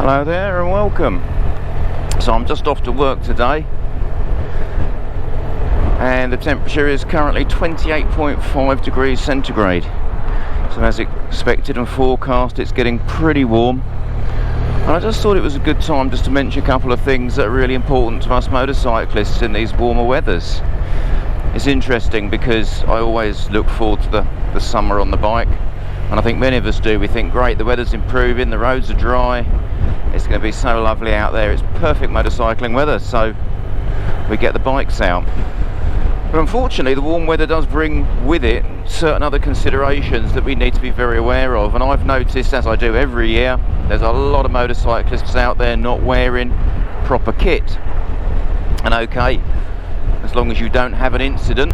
Hello there and welcome. So I'm just off to work today and the temperature is currently 28.5 degrees centigrade. So as expected and forecast, it's getting pretty warm. And I just thought it was a good time just to mention a couple of things that are really important to us motorcyclists in these warmer weathers. It's interesting because I always look forward to the summer on the bike, and I think many of us do. We think, great, the weather's improving, the roads are dry, it's going to be so lovely out there, it's perfect motorcycling weather, so we get the bikes out. But unfortunately the warm weather does bring with it certain other considerations that we need to be very aware of, and I've noticed, as I do every year, there's a lot of motorcyclists out there not wearing proper kit. And okay, as long as you don't have an incident,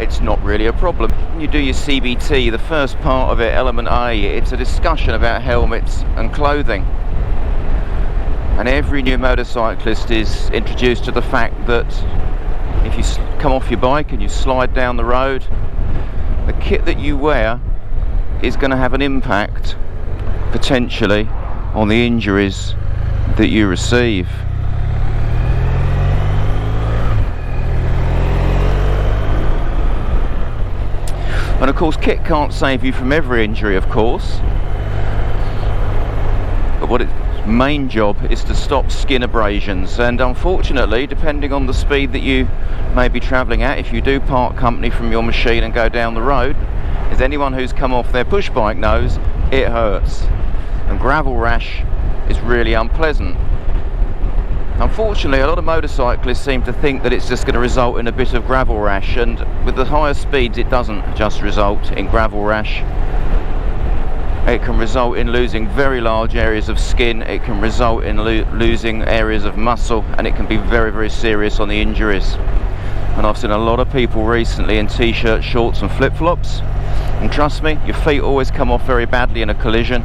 it's not really a problem. When you do your CBT, the first part of it, element A, it's a discussion about helmets and clothing. And every new motorcyclist is introduced to the fact that if you come off your bike and you slide down the road, the kit that you wear is going to have an impact, potentially, on the injuries that you receive. And of course, kit can't save you from every injury, of course, but what its main job is to stop skin abrasions. And unfortunately, depending on the speed that you may be travelling at, if you do part company from your machine and go down the road, as anyone who's come off their push bike knows, it hurts. And gravel rash is really unpleasant. Unfortunately, a lot of motorcyclists seem to think that it's just going to result in a bit of gravel rash, and with the higher speeds it doesn't just result in gravel rash. It can result in losing very large areas of skin, it can result in losing areas of muscle, and it can be very, very serious on the injuries. And I've seen a lot of people recently in t-shirts, shorts and flip-flops, and trust me, your feet always come off very badly in a collision.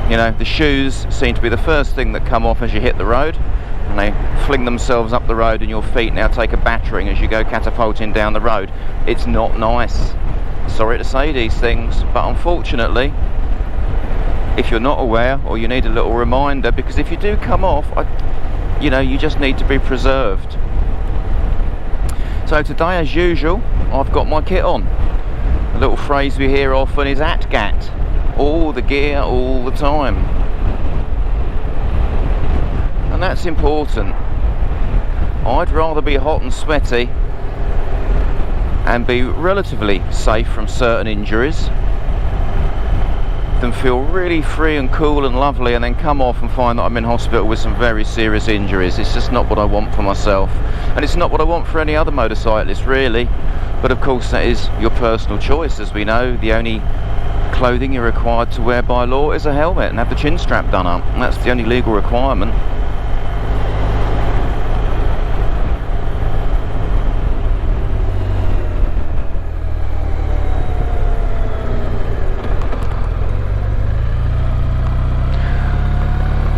You know, the shoes seem to be the first thing that come off as you hit the road, and they fling themselves up the road, and your feet now take a battering as you go catapulting down the road. It's not nice. Sorry to say these things, but unfortunately, if you're not aware, or you need a little reminder, because if you do come off, you just need to be preserved. So today, as usual, I've got my kit on. A little phrase we hear often is ATGAT. All the gear, all the time. And that's important. I'd rather be hot and sweaty and be relatively safe from certain injuries than feel really free and cool and lovely and then come off and find that I'm in hospital with some very serious injuries. It's just not what I want for myself, and it's not what I want for any other motorcyclist really. But of course that is your personal choice. As we know, the only clothing you're required to wear by law is a helmet and have the chin strap done up, and that's the only legal requirement.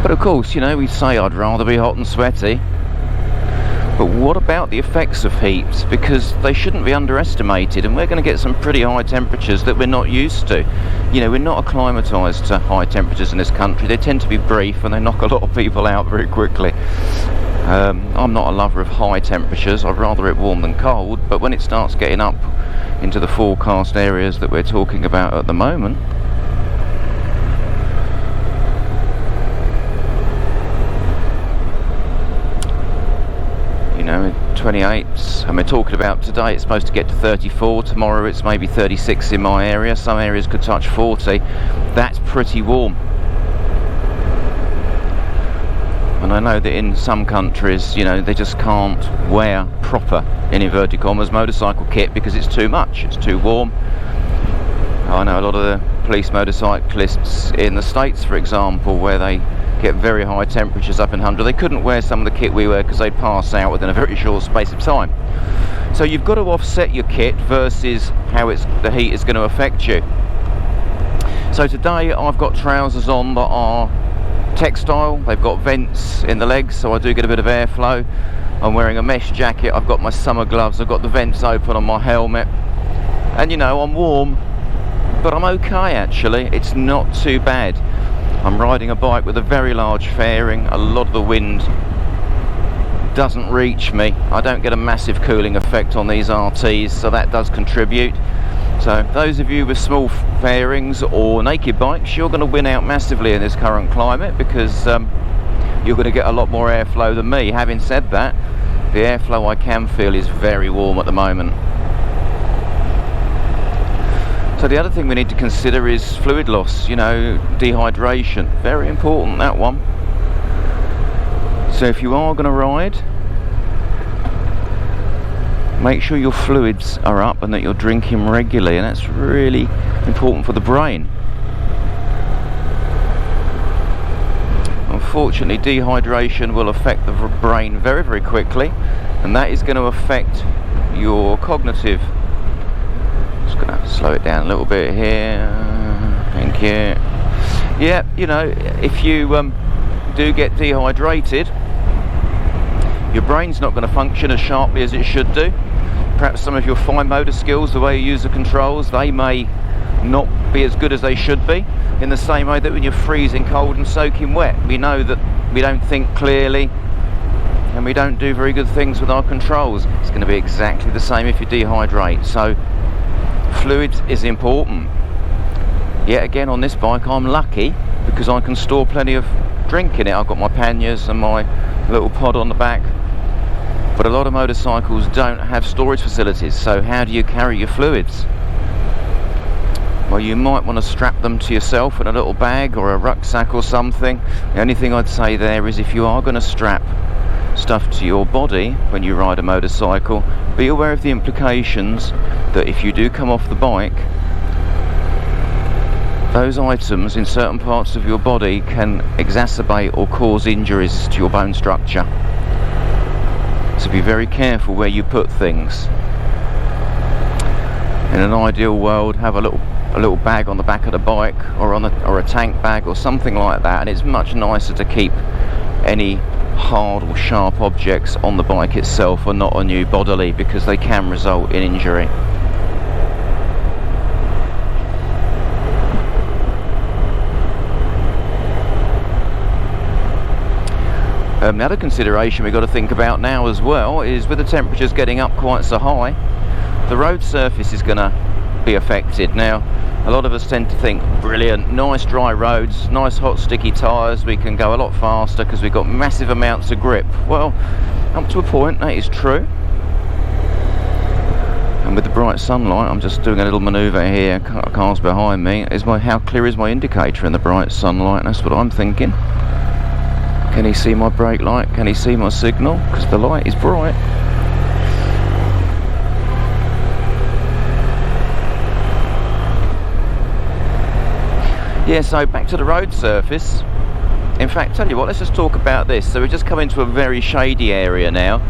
But of course, we say I'd rather be hot and sweaty, but what about the effects of heat? Because they shouldn't be underestimated, and we're going to get some pretty high temperatures that we're not used to. We're not acclimatised to high temperatures in this country. They tend to be brief and they knock a lot of people out very quickly. I'm not a lover of high temperatures, I'd rather it warm than cold, but when it starts getting up into the forecast areas that we're talking about at the moment, 28s, and we're talking about today it's supposed to get to 34, tomorrow it's maybe 36 in my area, some areas could touch 40. That's pretty warm. And I know that in some countries, they just can't wear proper, in inverted commas, motorcycle kit because it's too much, it's too warm. I know a lot of the police motorcyclists in the States, for example, where they get very high temperatures up in 100, they couldn't wear some of the kit we wear because they'd pass out within a very short space of time. So you've got to offset your kit versus how the heat is going to affect you. So today I've got trousers on that are textile, they've got vents in the legs, so I do get a bit of airflow. I'm wearing a mesh jacket, I've got my summer gloves, I've got the vents open on my helmet, and I'm warm, but I'm okay actually, it's not too bad. I'm riding a bike with a very large fairing. A lot of the wind doesn't reach me. I don't get a massive cooling effect on these RTs, so that does contribute. So those of you with small fairings or naked bikes, you're going to win out massively in this current climate, because you're going to get a lot more airflow than me. Having said that, the airflow I can feel is very warm at the moment. So the other thing we need to consider is fluid loss, you know, dehydration. Very important, that one. So if you are going to ride, make sure your fluids are up and that you're drinking regularly, and that's really important for the brain. Unfortunately, dehydration will affect the brain very, very quickly, and that is going to affect your cognitive. Just going to have to slow it down a little bit here. Thank you. Yeah, you know, if you do get dehydrated, your brain's not going to function as sharply as it should do. Perhaps some of your fine motor skills, the way you use the controls, they may not be as good as they should be. In the same way that when you're freezing cold and soaking wet, we know that we don't think clearly and we don't do very good things with our controls. It's going to be exactly the same if you dehydrate. So fluids is important. Yet again, on this bike I'm lucky because I can store plenty of drink in it. I've got my panniers and my little pod on the back, but a lot of motorcycles don't have storage facilities. So how do you carry your fluids? Well, you might want to strap them to yourself in a little bag or a rucksack or something. The only thing I'd say there is, if you are going to strap stuff to your body when you ride a motorcycle, be aware of the implications that if you do come off the bike, those items in certain parts of your body can exacerbate or cause injuries to your bone structure. So be very careful where you put things. In an ideal world, have a little bag on the back of the bike, or a tank bag or something like that, and it's much nicer to keep any hard or sharp objects on the bike itself and not on you bodily, because they can result in injury. The other consideration we've got to think about now as well is, with the temperatures getting up quite so high, the road surface is going to be affected. Now, a lot of us tend to think, brilliant, nice dry roads, nice hot sticky tyres, we can go a lot faster because we've got massive amounts of grip. Well, up to a point that is true, and with the bright sunlight, I'm just doing a little manoeuvre here, cars behind me, how clear is my indicator in the bright sunlight? That's what I'm thinking. Can he see my brake light? Can he see my signal? Because the light is bright. Yeah, so back to the road surface. In fact, tell you what, let's just talk about this. So we've just come into a very shady area now.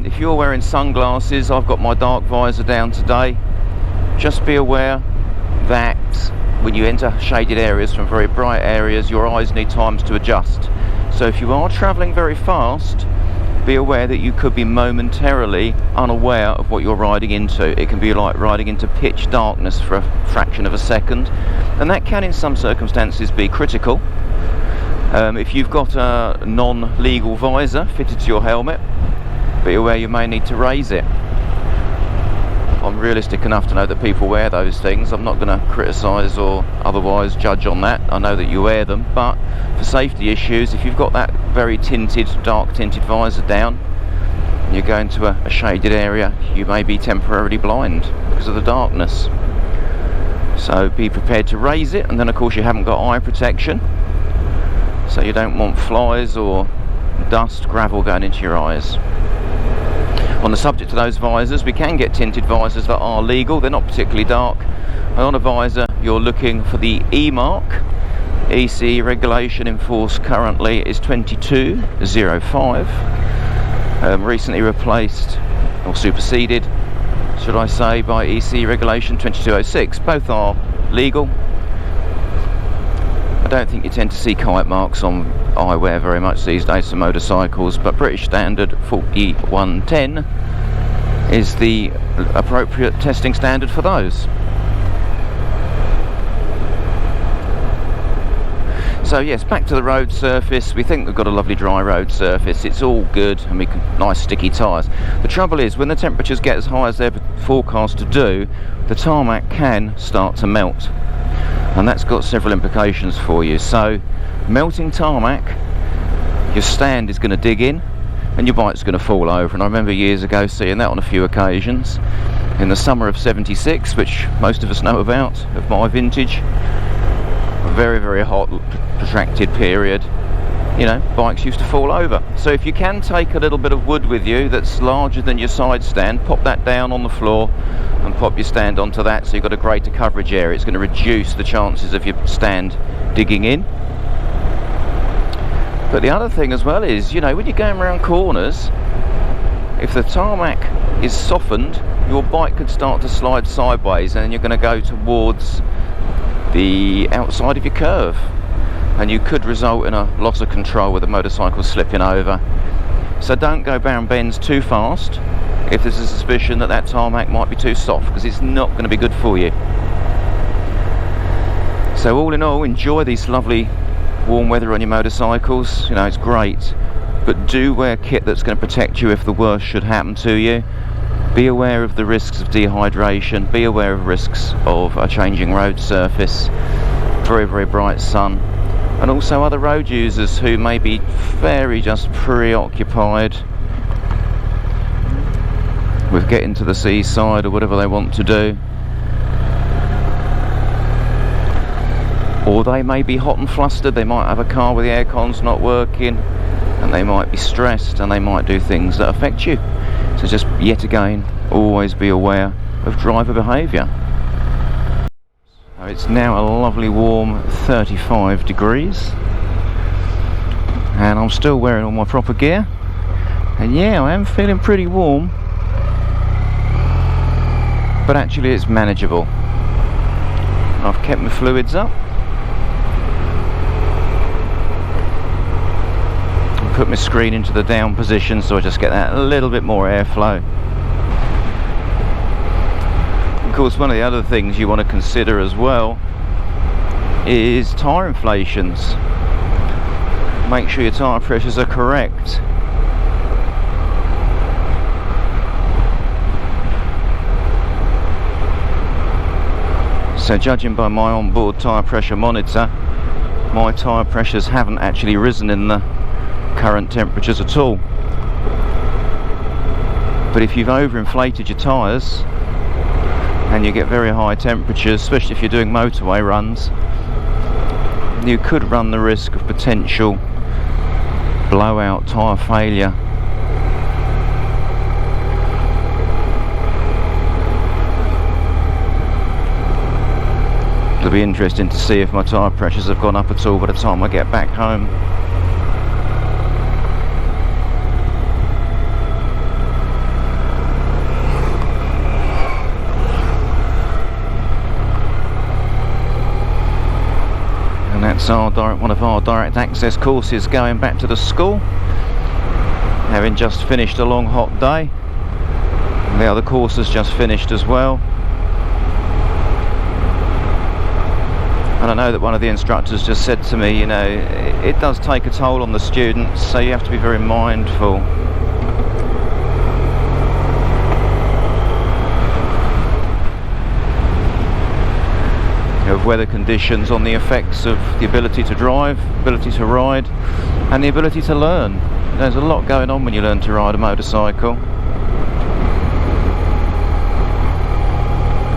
If you're wearing sunglasses, I've got my dark visor down today. Just be aware that when you enter shaded areas from very bright areas, your eyes need times to adjust. So if you are travelling very fast, be aware that you could be momentarily unaware of what you're riding into. It can be like riding into pitch darkness for a fraction of a second, and that can in some circumstances be critical. If you've got a non-legal visor fitted to your helmet, be aware you may need to raise it. I'm realistic enough to know that people wear those things. I'm not going to criticise or otherwise judge on that. I know that you wear them, but for safety issues, if you've got that very tinted, dark tinted visor down and you're going to a shaded area, you may be temporarily blind because of the darkness. So be prepared to raise it, and then of course you haven't got eye protection, so you don't want flies or dust, gravel going into your eyes. On the subject of those visors, we can get tinted visors that are legal. They're not particularly dark, and on a visor you're looking for the E mark. EC regulation in force currently is 2205, recently replaced or superseded, should I say, by EC regulation 2206. Both are legal. I don't think you tend to see kite marks on eyewear very much these days for motorcycles, but British standard 4110 is the appropriate testing standard for those. So yes, back to the road surface. We think we've got a lovely dry road surface. It's all good, and we can nice sticky tyres. The trouble is, when the temperatures get as high as they're forecast to do, the tarmac can start to melt, and that's got several implications for you. So melting tarmac, your stand is going to dig in and your bike's going to fall over. And I remember years ago seeing that on a few occasions. In the summer of '76, which most of us know about, of my vintage, a very, very hot, protracted period, you know, bikes used to fall over. So if you can take a little bit of wood with you that's larger than your side stand, pop that down on the floor and pop your stand onto that, so you've got a greater coverage area. It's going to reduce the chances of your stand digging in. But the other thing as well is, you know, when you're going around corners, if the tarmac is softened, your bike could start to slide sideways, and you're going to go towards the outside of your curve, and you could result in a loss of control with the motorcycle slipping over. So don't go down bends too fast if there's a suspicion that that tarmac might be too soft, because it's not going to be good for you. So all in all, enjoy these lovely warm weather on your motorcycles. You know, it's great, but do wear kit that's going to protect you if the worst should happen to you. Be aware of the risks of dehydration, be aware of risks of a changing road surface, very, very bright sun, and also other road users who may be very just preoccupied with getting to the seaside or whatever they want to do. Or they may be hot and flustered, they might have a car where the aircon's not working, and they might be stressed, and they might do things that affect you. So just yet again, always be aware of driver behaviour. It's now a lovely warm 35 degrees, and I'm still wearing all my proper gear, and yeah, I am feeling pretty warm, but actually it's manageable. I've kept my fluids up, put my screen into the down position, so I just get that a little bit more airflow. Of course, one of the other things you want to consider as well is tyre inflations. Make sure your tyre pressures are correct. So judging by my onboard tyre pressure monitor, my tyre pressures haven't actually risen in the current temperatures at all. But if you've overinflated your tyres and you get very high temperatures, especially if you're doing motorway runs, you could run the risk of potential blowout tyre failure. It'll be interesting to see if my tyre pressures have gone up at all by the time I get back home. That's one of our direct access courses going back to the school, having just finished a long hot day. The other course has just finished as well, and I know that one of the instructors just said to me, you know, it does take a toll on the students, so you have to be very mindful of weather conditions on the effects of the ability to drive, ability to ride, and the ability to learn. There's a lot going on when you learn to ride a motorcycle.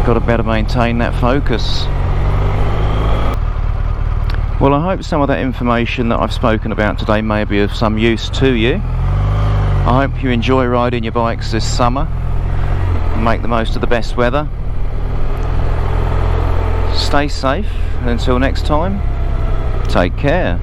Got to better maintain that focus. Well, I hope some of that information that I've spoken about today may be of some use to you. I hope you enjoy riding your bikes this summer and make the most of the best weather. Stay safe, and until next time, take care.